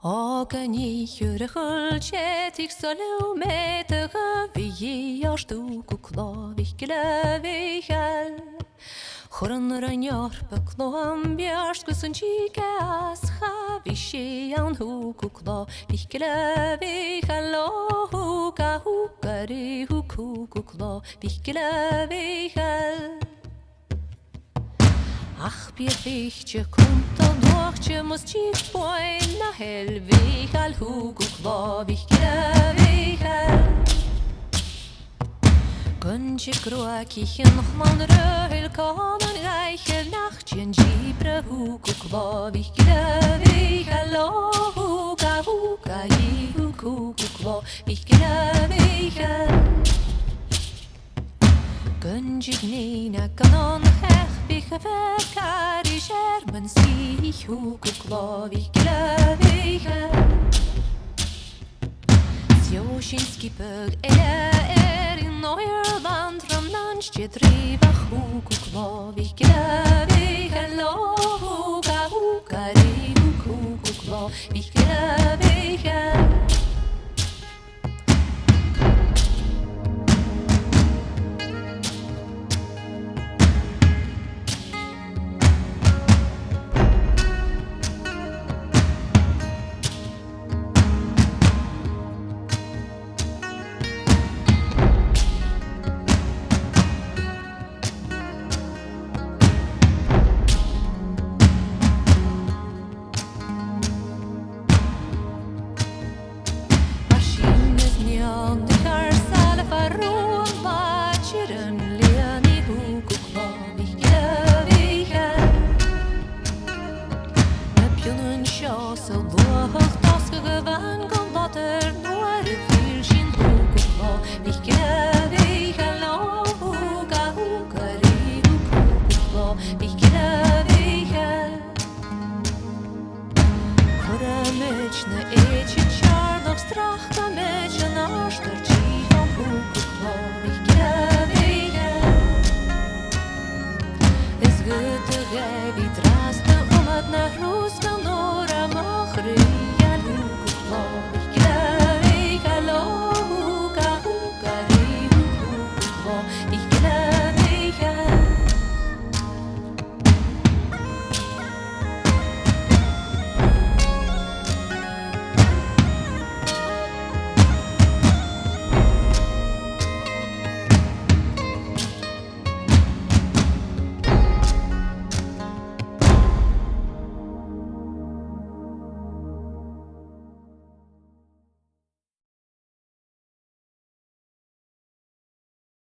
Agni hurchulchet ik solo met wie als doek klavig glevichel. Chorn ranjar beklam bjars kusen chikas chavishi an hoek klavig glevichel. Hoeka hoekari hoek klavig glevichel. Ach, bierwichtje komt al doortje, moest je poin na helweg al hoek klavig glevichel. Kuntje kroakje nog man ruil kan een reichel nachtje jibre hoek klavig glevichel. Hoeka hoeka je hoek klavig glevichel. Kunjig nina kanon hech bichevekari schermen sich hoek klavig glevichel. Sjoshinski pug in Neuerland ram landstje drivach hoek klavig glevichel. Hoeka hoeka ri hoek klavig glevichel. Wie draste om het naar Roes